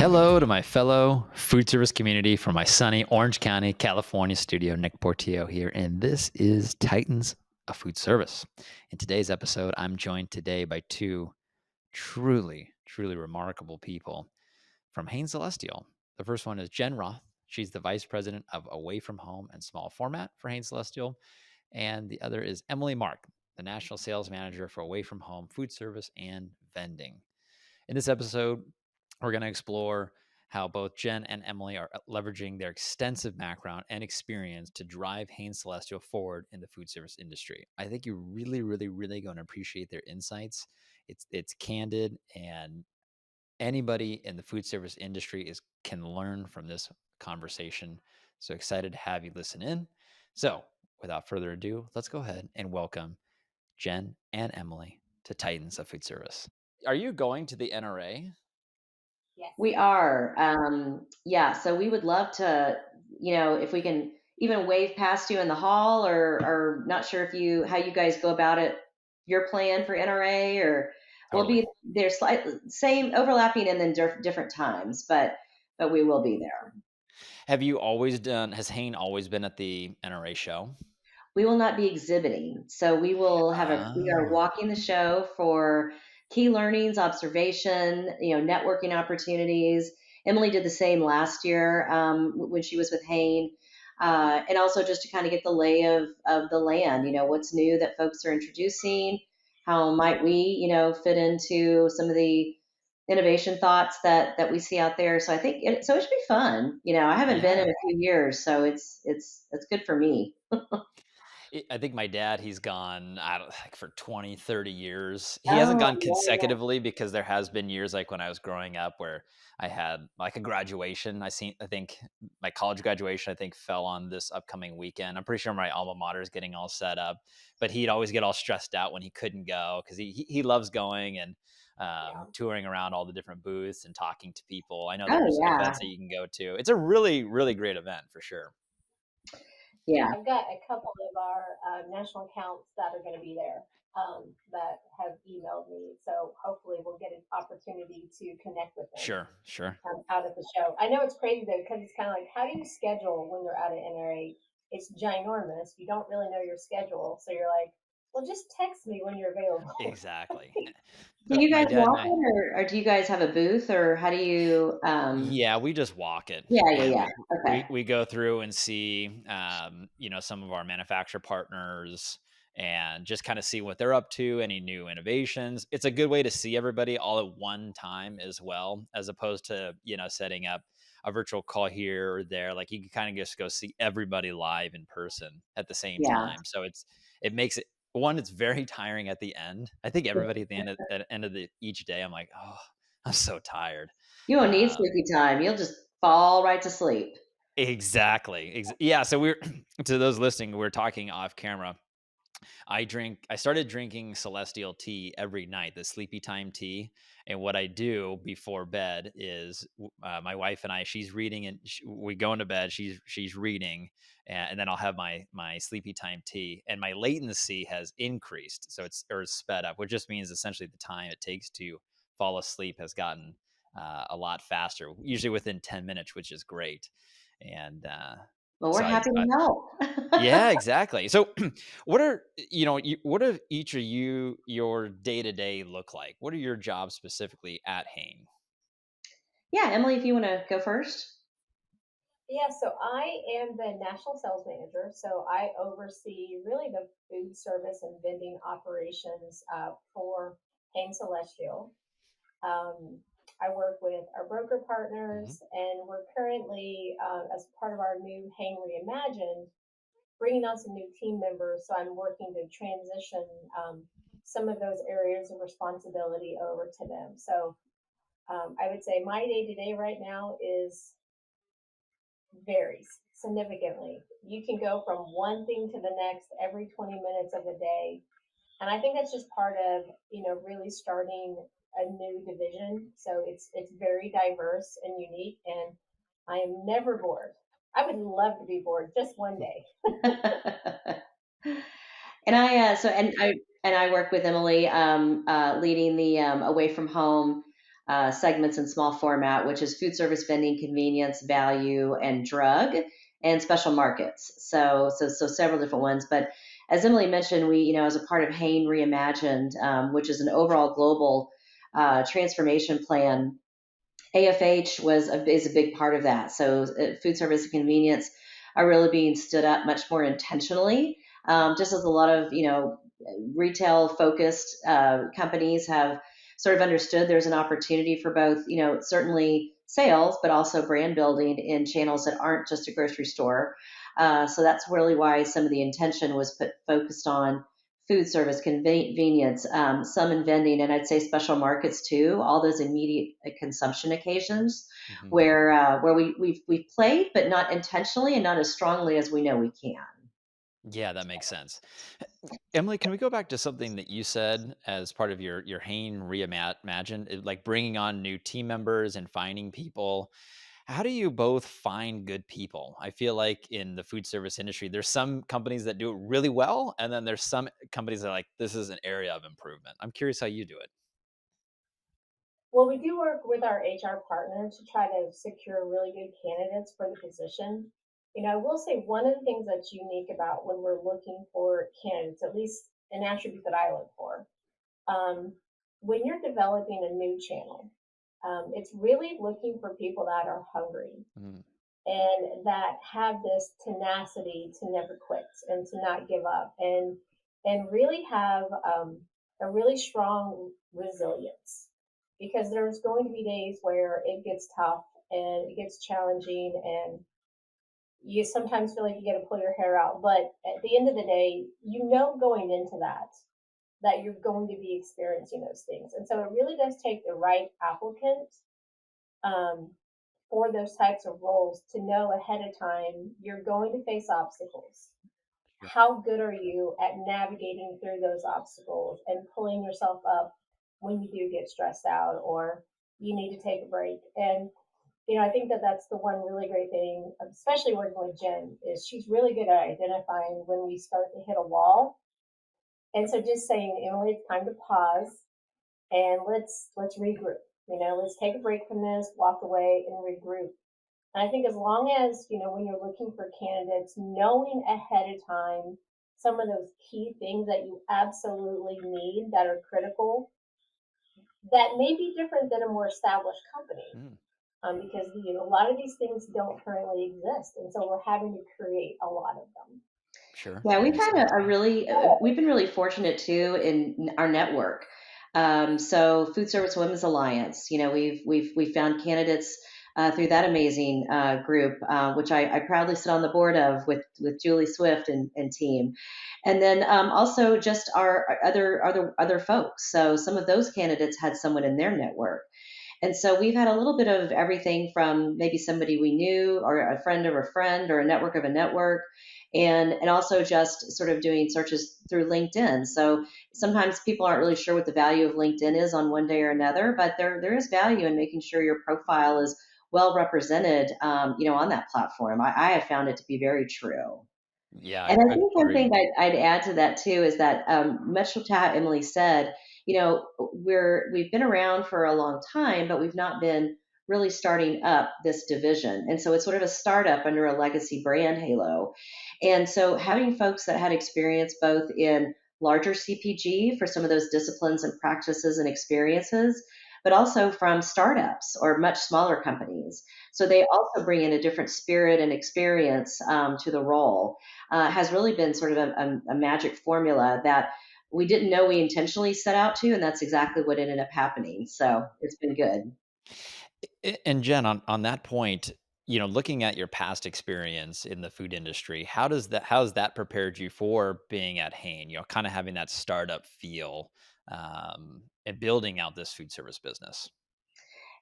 Hello to my fellow food service community from my sunny Orange County, California studio. Nick Portillo here, and this is Titans of Food Service. In today's episode, I'm joined today by two truly remarkable people from Hain Celestial. The first one is Jen Roth. She's the vice president of Away from Home and Small Format for Hain Celestial. And the other is Emily Mark, the national sales manager for Away from Home Food Service and Vending. In this episode, we're going to explore how both Jen and Emily are leveraging their extensive background and experience to drive Hain Celestial forward in the food service industry. I think you're really going to appreciate their insights. It's candid, and anybody in the food service industry can learn from this conversation. So excited to have you listen in. So without further ado, let's go ahead and welcome Jen and Emily to Titans of Food Service. Are you going to the NRA? Yes. We are. So we would love to, if we can even wave past you in the hall, or not sure how you guys go about it, your plan for NRA, or Totally. We'll be there same overlapping and then different times, but we will be there. Has Hain always been at the NRA show? We will not be exhibiting. So we will we are walking the show for key learnings, observation, networking opportunities. Emily did the same last year when she was with Hain. And also just to kind of get the lay of the land, what's new that folks are introducing, how might we, fit into some of the innovation thoughts that we see out there. So I think it should be fun. I haven't been in a few years, so it's good for me. I think my dad, he's gone, for 20, 30 years. He hasn't gone consecutively because there has been years like when I was growing up where I had like a graduation. I think my college graduation, fell on this upcoming weekend. I'm pretty sure my alma mater is getting all set up, but he'd always get all stressed out when he couldn't go because he loves going and touring around all the different booths and talking to people. I know there's events that you can go to. It's a really great event for sure. Yeah. I've got a couple of our national accounts that are going to be there that have emailed me. So hopefully we'll get an opportunity to connect with them. Sure. Out at the show. I know it's crazy though, because it's kind of like, how do you schedule when you're out at NRA? It's ginormous. You don't really know your schedule. So you're like, well, just text me when you're available. Exactly. Do you guys walk it, or do you guys have a booth, or how do you? Yeah, we just walk it. Yeah. Okay. We go through and see, some of our manufacturer partners and just kind of see what they're up to, any new innovations. It's a good way to see everybody all at one time as well, as opposed to, setting up a virtual call here or there. Like you can kind of just go see everybody live in person at the same time. So it makes it, one, it's very tiring at the end. I think everybody at the end of each day, I'm like, oh, I'm so tired. You don't need sleepy time. You'll just fall right to sleep. Exactly. Yeah. So we're to those listening, we're talking off camera. I started drinking Celestial tea every night, the sleepy time tea. And what I do before bed is my wife and I, she's reading and we go into bed. She's reading, and then I'll have my sleepy time tea. And my latency has increased, so it's sped up, which just means essentially the time it takes to fall asleep has gotten a lot faster, usually within 10 minutes, which is great. And well, we're happy to help. Yeah, exactly. So what are each of your day-to-day look like? What are your jobs specifically at Hain? Yeah, Emily, if you want to go first. Yeah, so I am the national sales manager. So I oversee really the food service and vending operations for Hain Celestial. I work with our broker partners, and we're currently, as part of our new Hain Reimagined, bringing on some new team members. So I'm working to transition some of those areas of responsibility over to them. So I would say my day to day right now varies significantly. You can go from one thing to the next every 20 minutes of the day. And I think that's just part of, really starting a new division. So it's very diverse and unique, and I am never bored. I would love to be bored just one day. And I work with Emily, leading the Away from Home segments in small format, which is food service, vending, convenience, value, and drug, and special markets. So several different ones. But as Emily mentioned, we, as a part of Hain Reimagined, which is an overall global transformation plan. AFH is a big part of that. So food service and convenience are really being stood up much more intentionally. Just as a lot of retail focused companies have sort of understood there's an opportunity for both certainly sales but also brand building in channels that aren't just a grocery store. So that's really why some of the intention was focused on food service, convenience, some in vending, and I'd say special markets too. All those immediate consumption occasions Hmm. where we've played, but not intentionally and not as strongly as we know we can. Yeah, that makes sense. Emily, can we go back to something that you said as part of your Hain Reimagined, like bringing on new team members and finding people? How do you both find good people? I feel like in the food service industry, there's some companies that do it really well, and then there's some companies that are like, this is an area of improvement. I'm curious how you do it. Well, we do work with our HR partner to try to secure really good candidates for the position. I will say one of the things that's unique about when we're looking for candidates, at least an attribute that I look for, um, when you're developing a new channel, it's really looking for people that are hungry Mm, and that have this tenacity to never quit and to not give up and really have a really strong resilience because there's going to be days where it gets tough and it gets challenging and you sometimes feel like you got to pull your hair out, but at the end of the day going into that you're going to be experiencing those things, and so it really does take the right applicant um, for those types of roles to know ahead of time you're going to face obstacles. sure. How good are you at navigating through those obstacles and pulling yourself up when you do get stressed out or you need to take a break? And I think that that's the one really great thing, especially working with Jen, is she's really good at identifying when we start to hit a wall. And so just saying, Emily, it's time to pause and let's regroup. Let's take a break from this, walk away, and regroup. And I think as long as when you're looking for candidates, knowing ahead of time some of those key things that you absolutely need that are critical, that may be different than a more established company. Mm, Because a lot of these things don't currently exist, and so we're having to create a lot of them. sure. Yeah, That we've makes had sense. we've been really fortunate too in our network. So Food Service Women's Alliance, we've found candidates through that amazing group, which I proudly sit on the board of with Julie Swift and team, and then also just our other folks. So some of those candidates had someone in their network. And so we've had a little bit of everything from maybe somebody we knew or a friend of a friend or a network of a network. And also just sort of doing searches through LinkedIn. So sometimes people aren't really sure what the value of LinkedIn is on one day or another, but there is value in making sure your profile is well represented, on that platform. I have found it to be very true. Yeah, And I I think one agree. thing I'd add to that too is that much to how Emily said, we've been around for a long time, but we've not been really starting up this division, and so it's sort of a startup under a legacy brand halo. And so having folks that had experience both in larger CPG for some of those disciplines and practices and experiences, but also from startups or much smaller companies. So they also bring in a different spirit and experience to the role has really been sort of a magic formula that we didn't know we intentionally set out to, and that's exactly what ended up happening. So it's been good. And Jen, on that point, looking at your past experience in the food industry, how's that prepared you for being at Hain? Kind of having that startup feel, and building out this food service business.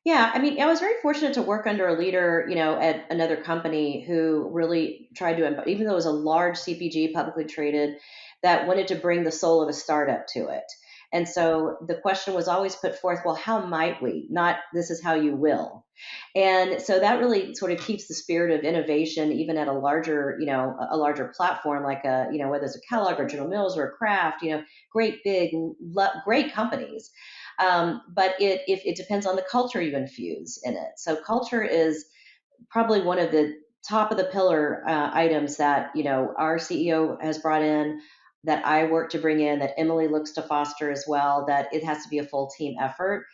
Yeah, I mean, I was very fortunate to work under a leader, at another company who really tried to, even though it was a large CPG, publicly traded, that wanted to bring the soul of a startup to it. And so the question was always put forth, well, how might we? Not this is how you will. And so that really sort of keeps the spirit of innovation, even at a larger, a larger platform like whether it's a Kellogg or General Mills or a Kraft, great big, great companies. But it depends on the culture you infuse in it. So culture is probably one of the top of the pillar items that our CEO has brought in, that I work to bring in, that Emily looks to foster as well. That it has to be a full team effort.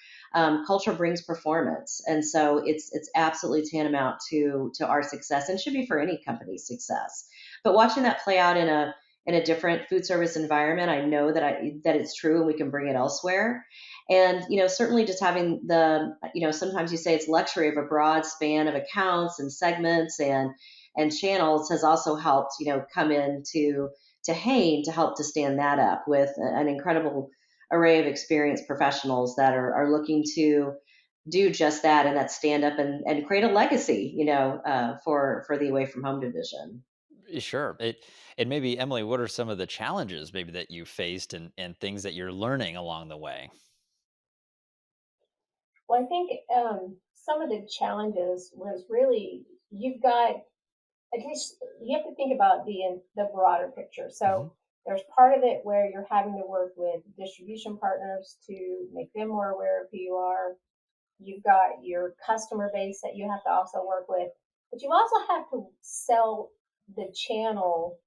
Culture brings performance, and so it's absolutely tantamount to our success, and should be for any company's success. But watching that play out in a different food service environment, I know that it's true, and we can bring it elsewhere. And certainly just having sometimes you say it's luxury of a broad span of accounts and segments and channels has also helped come into to Hain to help to stand that up with an incredible array of experienced professionals that are looking to do just that, and that stand up and create a legacy, for the away from home division. Sure. And maybe, Emily, what are some of the challenges maybe that you faced and things that you're learning along the way? Well, I think some of the challenges was really you've got at least you have to think about the broader picture. Hmm. So there's part of it where you're having to work with distribution partners to make them more aware of who you are. You've got your customer base that you have to also work with, but you also have to sell the channel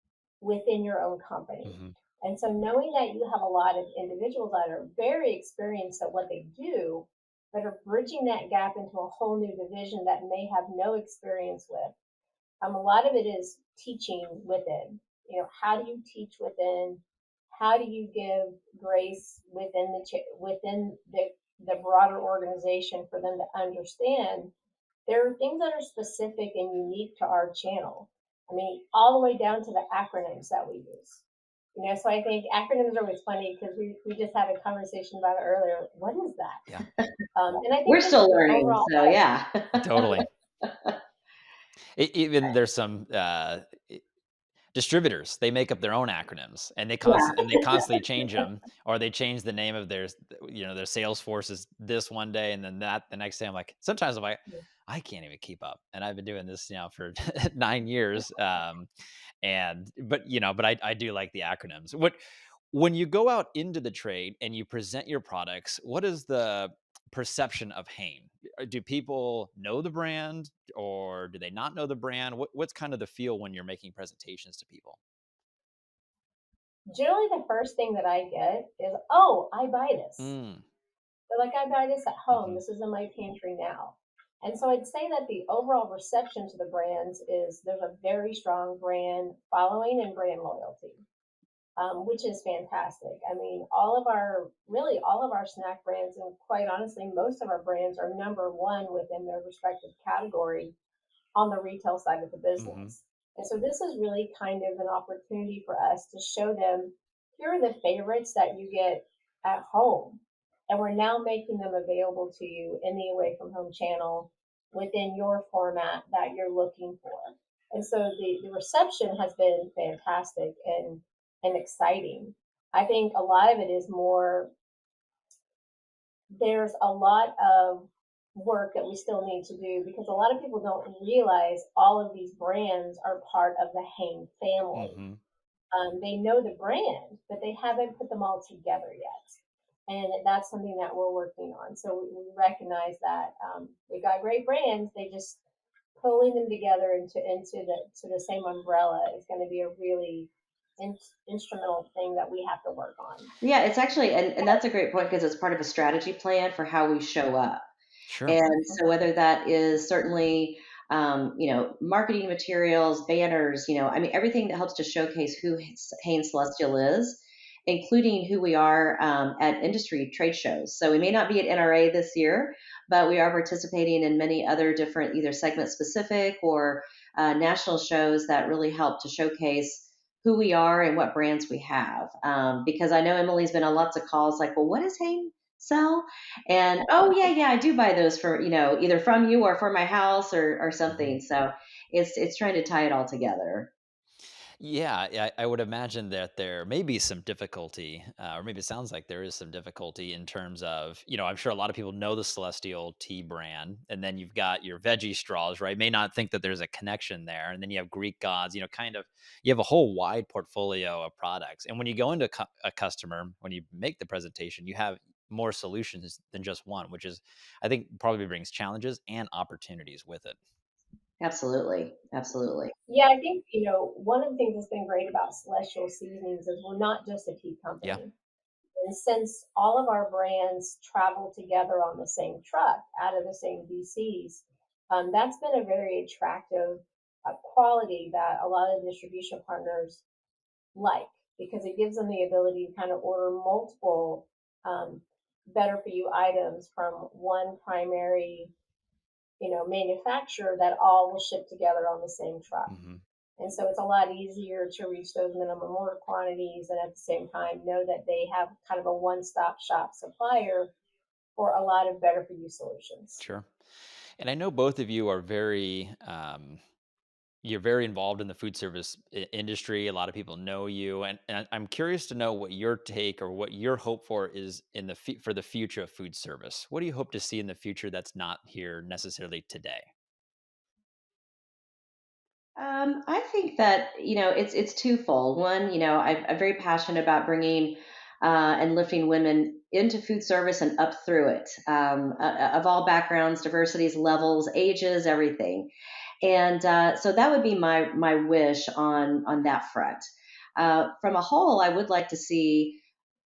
within your own company. Hmm. And so knowing that you have a lot of individuals that are very experienced at what they do, that are bridging that gap into a whole new division that may have no experience with, a lot of it is teaching within. How do you teach within? How do you give grace within the broader organization for them to understand there are things that are specific and unique to our channel. I mean, all the way down to the acronyms that we use. So I think acronyms are always funny because we just had a conversation about it earlier. What is that? Yeah, And I We're think just still the learning, overall so yeah. totally. Even there's some distributors, they make up their own acronyms, and Yeah. they constantly change them, or they change the name of their sales forces this one day, and then that the next day. Sometimes I'm like, I can't even keep up, and I've been doing this for 9 years. But I do like the acronyms. When you go out into the trade and you present your products, what is the perception of Hain? Do people know the brand, or do they not know the brand? What's kind of the feel when you're making presentations to people? generally the first thing that I get is, oh, I buy this. Mm, They're like, I buy this at home. hmm. This is in my pantry now. And so I'd say that the overall reception to the brands is there's a very strong brand following and brand loyalty, which is fantastic. I mean, really all of our snack brands, and quite honestly, most of our brands are number one within their respective category on the retail side of the Hmm. business. And so this is really kind of an opportunity for us to show them here are the favorites that you get at home. And we're now making them available to you in the away from home channel within your format that you're looking for. And so the reception has been fantastic and exciting. I think a lot of it is more there's a lot of work that we still need to do because a lot of people don't realize all of these brands are part of the Hain family. Hmm. They know the brand, but they haven't put them all together yet. And that's something that we're working on. So we recognize that we got great brands. They just pulling them together into the same umbrella is going to be a really instrumental thing that we have to work on. Yeah, it's actually, and that's a great point because it's part of a strategy plan for how we show up. Sure. And so whether that is certainly, marketing materials, banners, I mean, everything that helps to showcase who Hain Celestial is, including who we are at industry trade shows. So we may not be at NRA this year, but we are participating in many other different either segment specific or national shows that really help to showcase who we are and what brands we have. Because I know Emily's been on lots of calls like, well, what is Hain sell? And oh yeah, yeah, I do buy those for either from you or for my house or Hmm. something. So it's trying to tie it all together. Yeah, I would imagine that there may be some difficulty, or maybe it sounds like there is some difficulty in terms of, I'm sure a lot of people know the Celestial tea brand, and then you've got your veggie straws, right? May not think that there's a connection there, and then you have Greek gods, kind of, you have a whole wide portfolio of products. And when you go into a customer, when you make the presentation, you have more solutions than just one, which is, I think, probably brings challenges and opportunities with it. Absolutely. Absolutely. Yeah, I think, one of the things that's been great about Celestial Seasonings is we're not just a tea Yeah. company. And since all of our brands travel together on the same truck out of the same DCs, that's been a very attractive quality that a lot of distribution partners like, because it gives them the ability to kind of order multiple um, better for you items from one primary, manufacturer that all will ship together on the same truck. Hmm. And so it's a lot easier to reach those minimum order quantities and at the same time know that they have kind of a one stop shop supplier for a lot of better for you solutions. Sure. And I know both of you are you're very involved in the food service industry. A lot of people know you, and I'm curious to know what your take or what your hope for is in for the future of food service. What do you hope to see in the future that's not here necessarily today? I think that it's twofold. One, I'm very passionate about bringing and lifting women into food service and up through it, of all backgrounds, diversities, levels, ages, everything. And so that would be my wish on that front. From a whole, I would like to see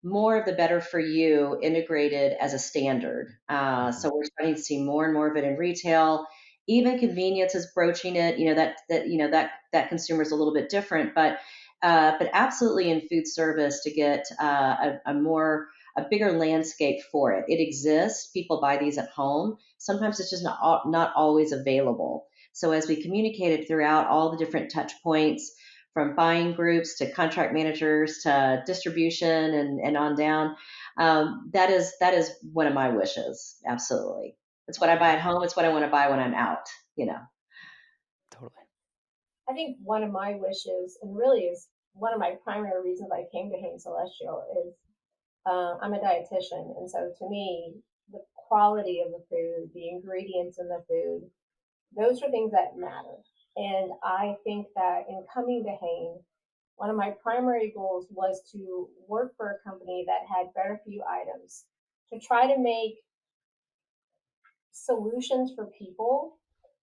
more of the better for you integrated as a standard. Hmm. So we're starting to see more and more of it in retail. Even convenience is broaching it. That consumer is a little bit different, but absolutely in food service to get a bigger landscape for it. It exists. People buy these at home. Sometimes it's just not always available. So as we communicated throughout all the different touch points, from buying groups to contract managers to distribution and on down. That is one of my wishes. Absolutely, it's what I buy Yeah, at home. It's what I want to buy when I'm out. You know. totally. I think one of my wishes, and really is one of my primary reasons I came to Hain Celestial, is I'm a dietitian. And so to me, the quality of the food, the ingredients in the food, those are things that matter. And I think that in coming to Hain, one of my primary goals was to work for a company that had better for you items, to try to make solutions for people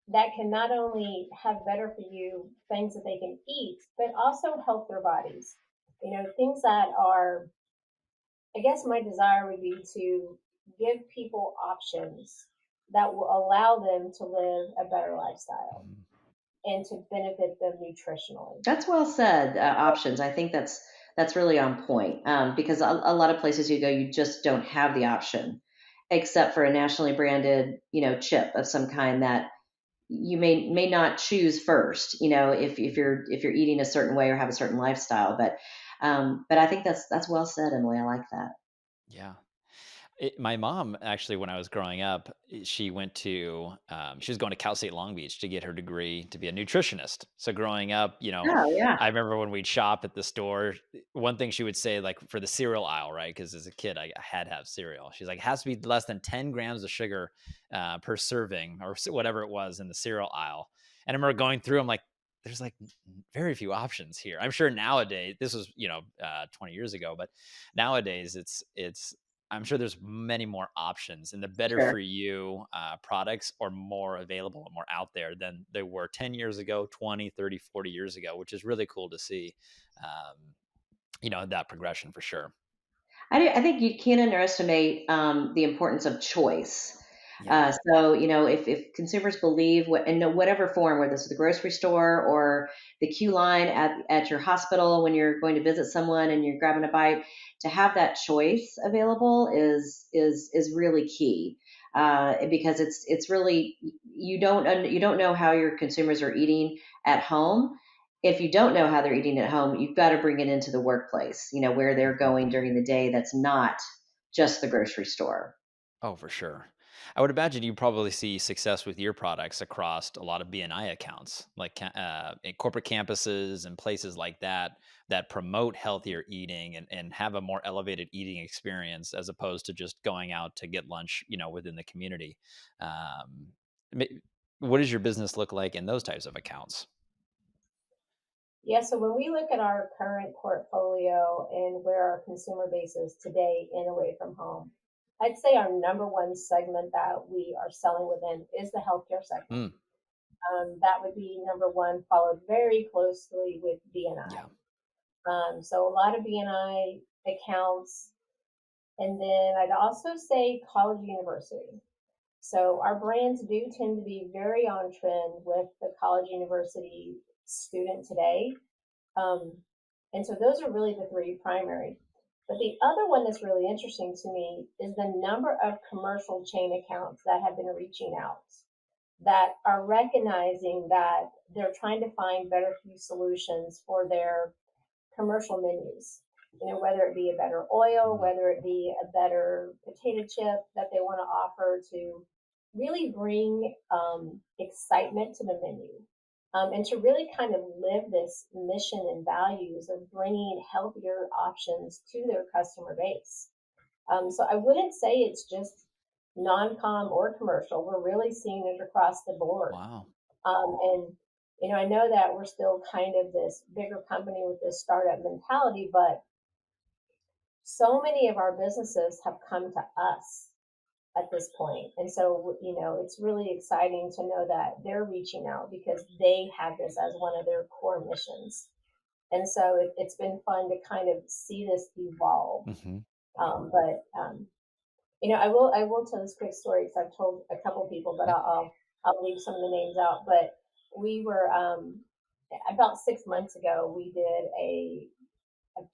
that can not only have better for you things that they can eat, but also help their bodies. Things that are, I guess my desire would be to give people options that will allow them to live a better lifestyle Mhm. and to benefit them nutritionally. That's well said. Options. I think that's really on point, because a lot of places you go, you just don't have the option, except for a nationally branded, chip of some kind that you may not choose first, if you're eating a certain way or have a certain lifestyle. But I think that's well said, Emily. I like that. Yeah. My mom actually, when I was growing up, she was going to Cal State Long Beach to get her degree to be a nutritionist. So growing up, Oh yeah, I remember when we'd shop at the store, one thing she would say, like for the cereal aisle, right? Because as a kid, I had to have cereal. She's like, it has to be less than 10 grams of sugar per serving or whatever it was in the cereal aisle. And I remember going through, I'm like, there's like very few options here. I'm sure nowadays, this was, 20 years ago, but nowadays I'm sure there's many more options, and the better sure. for you products are more available and more out there than they were 10 years ago, 20, 30, 40 years ago, which is really cool to see, um, that progression for sure. I think you can't underestimate the importance of choice. Yeah. So, if consumers believe in whatever form, whether it's the grocery store or the queue line at your hospital when you're going to visit someone and you're grabbing a bite, to have that choice available is really key. Because it's really you don't know how your consumers are eating at home. If you don't know how they're eating at home, you've got to bring it into the workplace, where they're Mhm. going during the day that's not just the grocery store. Oh, for sure. I would imagine you probably see success with your products across a lot of BNI accounts, like in corporate campuses and places like that that promote healthier eating and have a more elevated eating experience as opposed to just going out to get lunch, within the community. Um, ma- what does your business look like in those types of accounts? Yeah, so when we look at our current portfolio and where our consumer base is today in away from home, I'd say our number one segment that we are selling within is the healthcare segment. Mm, That would be number one, followed very closely with yeah. BNI. So a lot of BNI accounts, and then I'd also say college university. So our brands do tend to be very on trend with the college university student today. Um, and so those are really the three primary. But the other one that's really interesting to me is the number of commercial chain accounts that have been reaching out that are recognizing that they're trying to find better food solutions for their commercial menus. Whether it be a better oil, Mm, whether it be a better potato chip that they want to offer to really bring excitement to the menu. And to really kind of live this mission and values of bringing healthier options to their customer base. So I wouldn't say it's just non-com or commercial. We're really seeing it across the board. wow. And I know that we're still kind of this bigger company with this startup mentality, but so many of our businesses have come to us at this point. And so, it's really exciting to know that they're reaching out because they have this as one of their core missions. And so it's been fun to kind of see this evolve. Hmm. But I will tell this quick story because I've told a couple people, but Yeah. I'll leave some of the names out. But we were about 6 months ago, we did a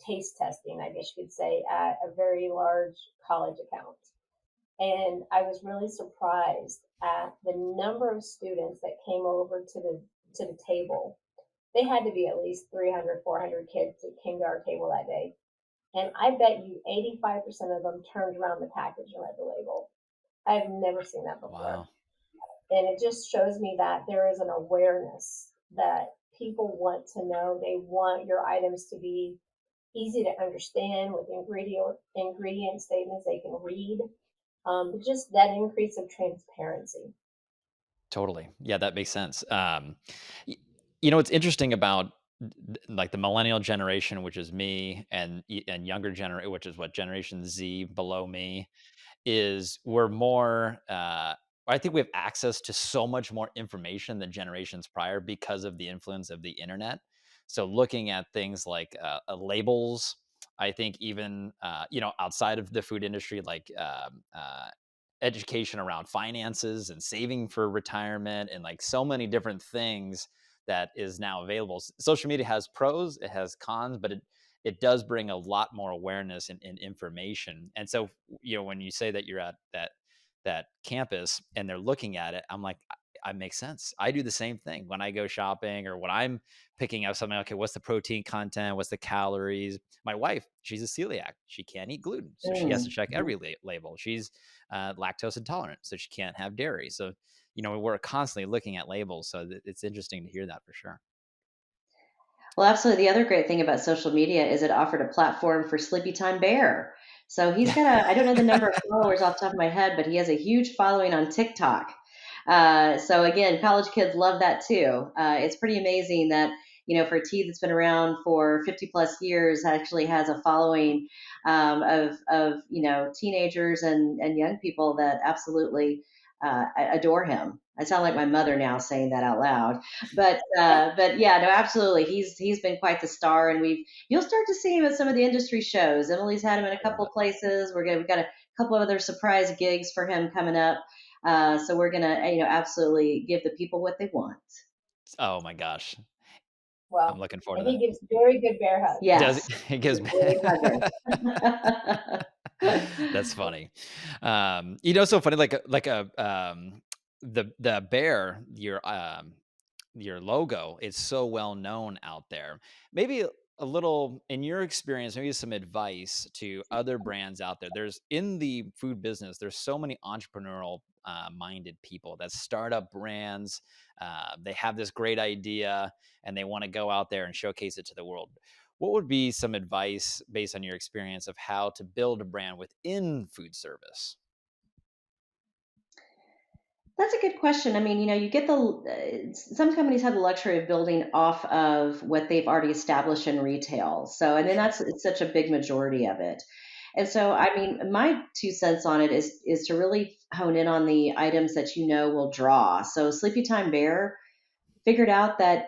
taste testing, I guess you could say, at a very large college account. And I was really surprised at the number of students that came over to the table. They had to be at least 300, 400 kids that came to our table that day. And I bet you 85% of them turned around the package and read the label. I've never seen that before. Wow. And it just shows me that there is an awareness that people want to know. They want your items to be easy to understand with ingredient statements they can read. Just that increase of transparency. Totally. Yeah, that makes sense. Y what's interesting about like the millennial generation, which is me, and younger generation, which is what Generation Z below me, is we're more, I think we have access to so much more information than generations prior because of the influence of the internet. So looking at things like labels, I think even outside of the food industry, like education around finances and saving for retirement and like so many different things that is now available. Social media has pros, it has cons, but it does bring a lot more awareness and information. And so, when you say that you're at that campus and they're looking at it, I'm like, I makes sense. I do the same thing when I go shopping or when I'm picking up something. Okay, what's the protein content? What's the calories? My wife, she's a celiac. She can't eat gluten, so she has to Mm. check every label. She's lactose intolerant, so she can't have dairy. So, we're constantly looking at labels. So it's interesting to hear that for sure. Well, absolutely. The other great thing about social media is it offered a platform for Sleepy Time Bear. So he's got I don't know the number of followers off the top of my head, but he has a huge following on TikTok. So again, college kids love that too. It's pretty amazing that, for a tea that's been around for 50 plus years, actually has a following of teenagers and young people that absolutely adore him. I sound like my mother now saying that out loud, but yeah, no, absolutely. He's been quite the star, and you'll start to see him at some of the industry shows. Emily's had him in a I love couple it. of places. We've got a couple of other surprise gigs for him coming up. So we're gonna absolutely give the people what they want. Oh my gosh, I'm Well, looking forward and to he that. gives very good bear hugs. Does Yes, it he's gives a great hugger. That's funny. So funny, the bear, your logo is so well known out there. Maybe a little in your experience, maybe some advice to other brands out there. There's in the food business, there's so many entrepreneurial minded people, that startup brands. They have this great idea and they want to go out there and showcase it to the world. What would be some advice based on your experience of how to build a brand within food service? That's a good question. I mean, you get some companies have the luxury of building off of what they've already established in retail. So, and then Sure. it's such a big majority of it. And so, I mean, my 2 cents on it is to really hone in on the items that will draw. So, Sleepy Time Bear figured out that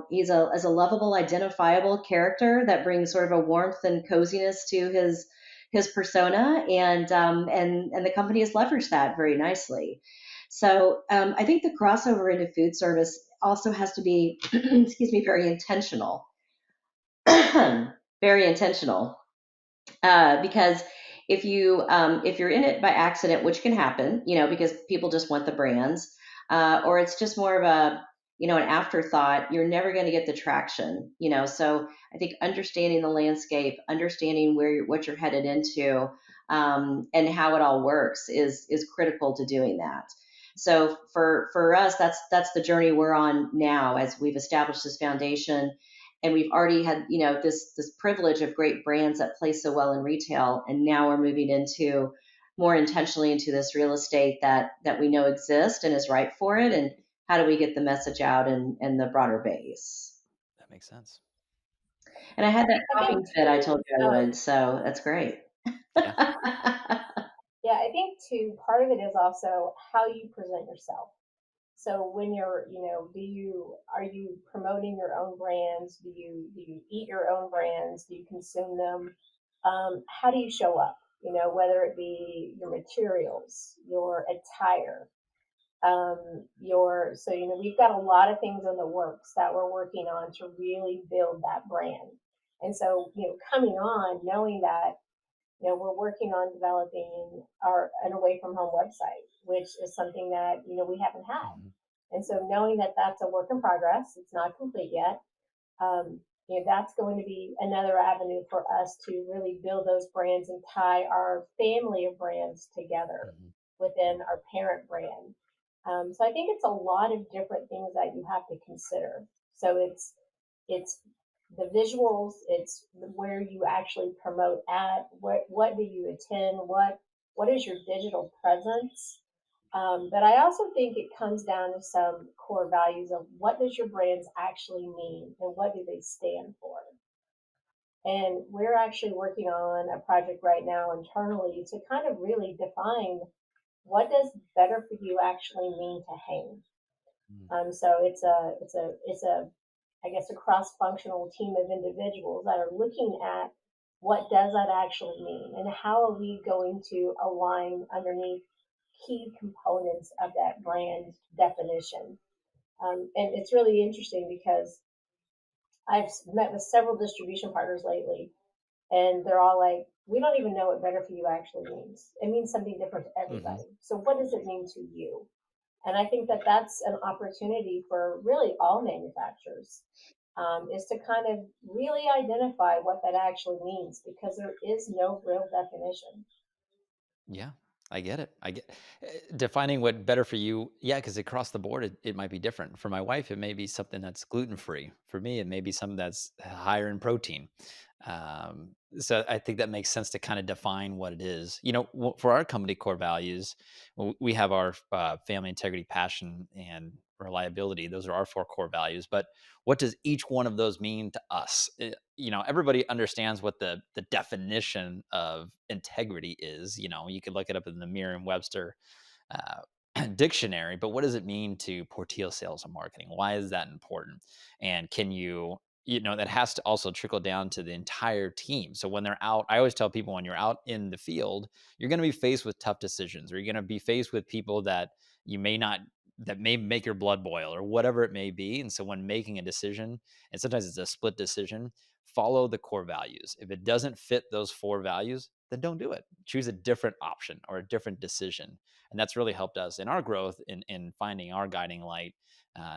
he's as a lovable, identifiable character that brings sort of a warmth and coziness to his persona, and the company has leveraged that very nicely. So I think the crossover into food service also has to be, excuse me, very intentional, very intentional, because if you're in it by accident, which can happen, because people just want the brands, or it's just more of a an afterthought, you're never going to get the traction. So I think understanding the landscape, understanding what you're headed into, and how it all works is critical to doing that. So for us, that's the journey we're on now as we've established this foundation, and we've already had this privilege of great brands that play so well in retail, and now we're moving into more intentionally into this real estate that we know exists and is right for it, and how do we get the message out and the broader base. That makes sense. And I had that I think coughing fit I too, told you I would, so that's great. Yeah. yeah, I think too, part of it is also how you present yourself. So when you're, are you promoting your own brands? Do you eat your own brands? Do you consume them? How do you show up? Whether it be your materials, your attire, we've got a lot of things in the works that we're working on to really build that brand. And so, coming on, knowing that we're working on developing an away from home website, which is something that we haven't had. Mhm. And so knowing that that's a work in progress, it's not complete yet. That's going to be another avenue for us to really build those brands and tie our family of brands together Mhm. within our parent brand. So I think it's a lot of different things that you have to consider. So it's the visuals, it's where you actually promote at, what do you attend, what is your digital presence. But I also think it comes down to some core values of what does your brands actually mean and what do they stand for. And we're actually working on a project right now internally to kind of really define what does better for you actually mean to Hain. Mhm. So it's a I guess a cross-functional team of individuals that are looking at what does that actually mean and how are we going to align underneath key components of that brand definition. And it's really interesting because I've met with several distribution partners lately, and they're all like, we don't even know what better for you actually means. It means something different to Mhm. everybody. So, what does it mean to you? And I think that that's an opportunity for really all manufacturers, is to kind of really identify what that actually means because there is no real definition. Yeah, I get it. Defining what better for you. Yeah, because across the board, it might be different. For my wife, it may be something that's gluten free. For me, it may be something that's higher in protein. So I think that makes sense to kind of define what it is. For our company core values, we have our family integrity, passion, and reliability. Those are our four core values. But what does each one of those mean to us? Everybody understands what the definition of integrity is. You could look it up in the Merriam-Webster uh, dictionary, but what does it mean to Portillo sales and marketing? Why is that important? And can that has to also trickle down to the entire team. So when they're out, I always tell people when you're out in the field, you're going to be faced with tough decisions, or you're going to be faced with people that you may not, that may make your blood boil or whatever it may be. And so when making a decision, and sometimes it's a split decision, follow the core values. If it doesn't fit those four values, then don't do it. Choose a different option or a different decision. And that's really helped us in our growth in finding our guiding light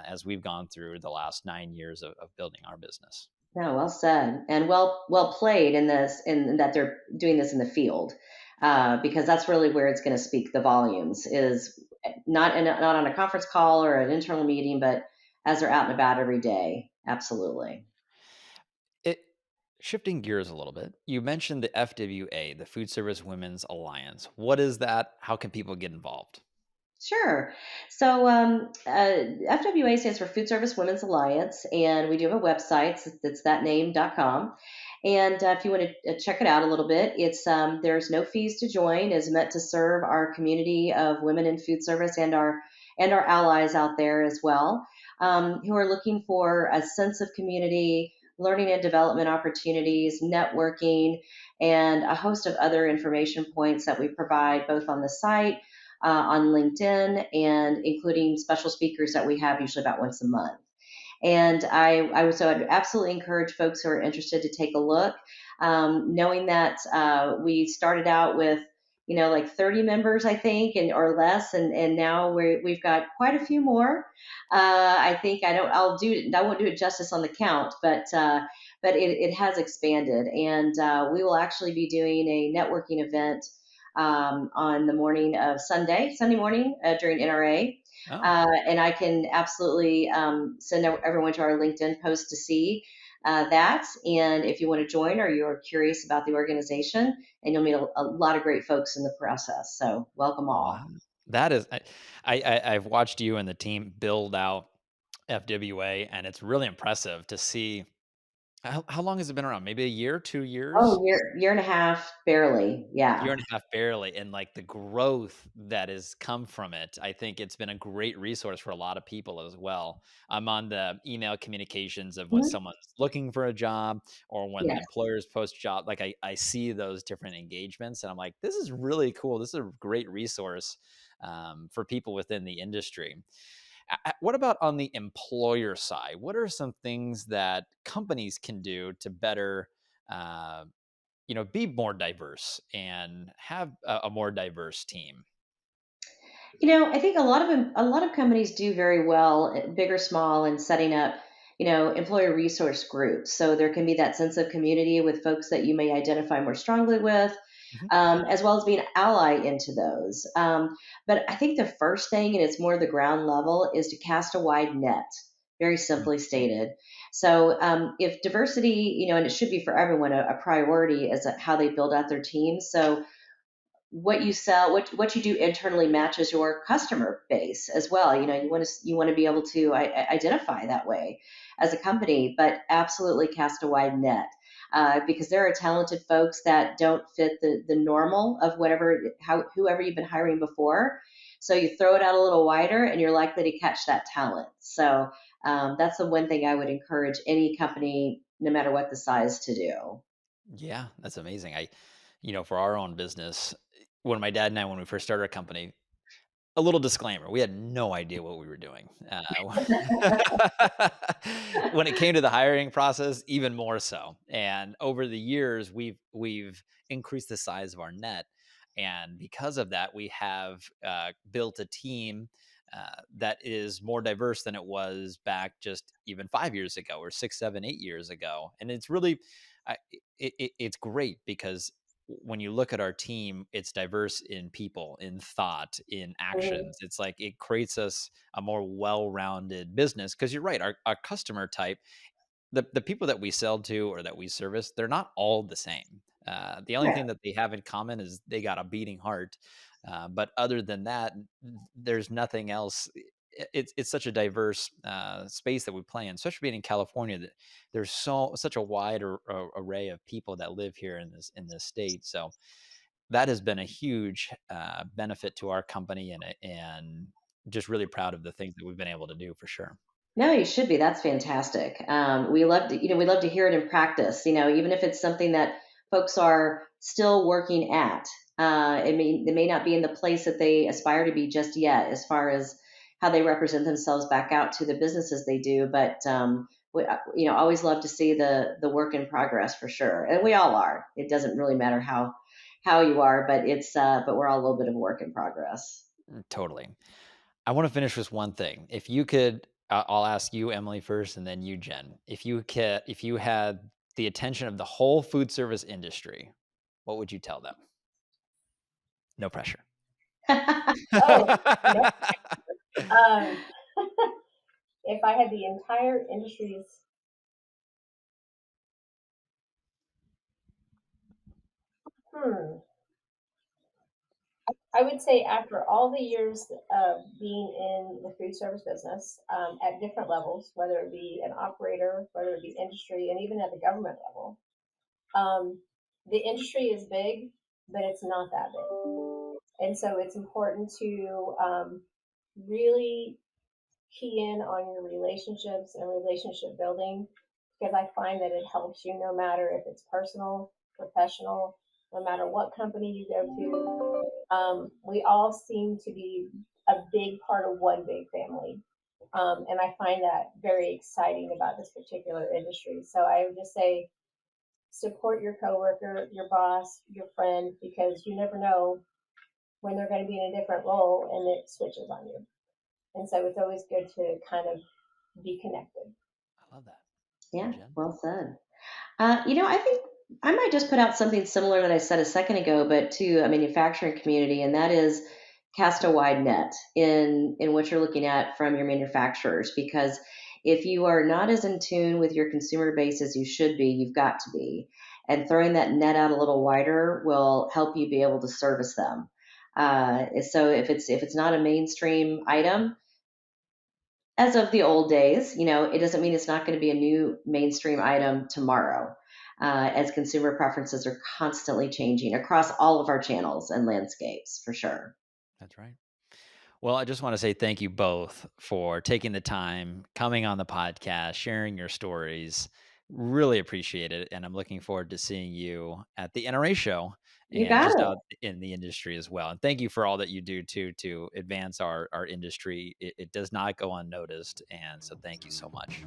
as we've gone through the last 9 years of building our business. No, well said, and well played in this, in that they're doing this in the field, because that's really where it's going to speak the volumes. Is not on a conference call or an internal meeting, but as they're out and about every day. Absolutely. It Shifting gears a little bit, you mentioned the FWA, the Food Service Women's Alliance. What is that? How can people get involved? Sure. So FWA stands for Food Service Women's Alliance, and we do have a website. It's thatname.com. And if you want to check it out a little bit, it's there's no fees to join. It's meant to serve our community of women in food service and our allies out there as well, who are looking for a sense of community, learning and development opportunities, networking, and a host of other information points that we provide both on the site, on LinkedIn, and including special speakers that we have usually about once a month. And I'd absolutely encourage folks who are interested to take a look, knowing that we started out with like 30 members, I think, and or less, and now we've got quite a few more. I think I won't do it justice on the count, but it has expanded, and we will actually be doing a networking event on the morning of Sunday morning during NRA. Oh, And I can absolutely send everyone to our LinkedIn post to see that. And if you want to join or you're curious about the organization, and you'll meet a lot of great folks in the process. So welcome wow. all. That is, I've watched you and the team build out FWA, and it's really impressive to see. How long has it been around? Maybe a year, 2 years? Oh, year and a half, barely. Year Yeah. and a half barely, and, like, the growth that has come from it, I think it's been a great resource for a lot of people as well. I'm on the email communications of when Mhm. someone's looking for a job or when Yes. employers post job like, I see those different engagements, and I'm like, "This is really cool. This is a great resource, for people within the industry." What about on the employer side? What are some things that companies can do to better, uh be more diverse and have a more diverse team? I think a lot of companies do very well, big or small, in setting up, employer resource groups. So there can be that sense of community with folks that you may identify more strongly with, Mhm. as well as being an ally into those. But I think the first thing, and it's more the ground level, is to cast a wide net. Very Mm. simply stated. So if diversity, and it should be for everyone a priority as how they build out their teams. So what you sell, what you do internally matches your customer base as well. You want to be able to identify that way as a company, but absolutely cast a wide net. Because there are talented folks that don't fit the normal of whoever you've been hiring before. So you throw it out a little wider, and you're likely to catch that talent. So that's the one thing I would encourage any company, no matter what the size, to do. Yeah, that's amazing. For our own business, when my dad and I, when we first started our company, a little disclaimer, we had no idea what we were doing. When it came to the hiring process, even more so. And over the years, we've increased the size of our net, and because of that, we have built a team that is more diverse than it was back just even 5 years ago, or 6, 7, 8 years ago. And it's really, it's great because when you look at our team, it's diverse in people, in thought, in Mhm. actions. It's like it creates us a more well-rounded business because you're right, our customer type, the people that we sell to or that we service, they're not all the same. The only thing that they have in common is they got a beating heart. But other than that, there's nothing else. It's such a diverse space that we play in, especially being in California. That there's such a wide array of people that live here in this state. So that has been a huge benefit to our company, and just really proud of the things that we've been able to do for sure. No, you should be. That's fantastic. We love to hear it in practice. Even if it's something that folks are still working at. They may not be in the place that they aspire to be just yet, as far as how they represent themselves back out to the businesses they do. But always love to see the work in progress for sure, and we all are. It doesn't really matter how you are, but we're all a little bit of a work in progress. Totally. I want to finish with one thing. If you could, I'll ask you, Emily, first, and then you, Jen. If you had the attention of the whole food service industry, what would you tell them? No pressure. Oh, no. Um, if I had the entire industry's, hmm, I would say after all the years of being in the food service business at different levels, whether it be an operator, whether it be industry, and even at the government level, um, the industry is big, but it's not that big. And so it's important to really key in on your relationships and relationship building because I find that it helps you no matter if it's personal, professional, no matter what company you go to. We all seem to be a big part of one big family. And I find that very exciting about this particular industry. So I would just say support your coworker, your boss, your friend, because you never know when they're going to be in a different role and it switches on you. And so it's always good to kind of be connected. I love that. Yeah, Jen? well said. I think I might just put out something similar that I said a second ago, but to a manufacturing community, and that is cast a wide net in what you're looking at from your manufacturers. Because if you are not as in tune with your consumer base as you should be, you've got to be. And throwing that net out a little wider will help you be able to service them. So if it's not a mainstream item, as of the old days, it doesn't mean it's not going to be a new mainstream item tomorrow, as consumer preferences are constantly changing across all of our channels and landscapes, for sure. That's right. Well, I just want to say thank you both for taking the time, coming on the podcast, sharing your stories. Really appreciate it. And I'm looking forward to seeing you at the NRA show You and got just it. out in the industry as well. And thank you for all that you do too to advance our industry. It does not go unnoticed. And so thank you so much.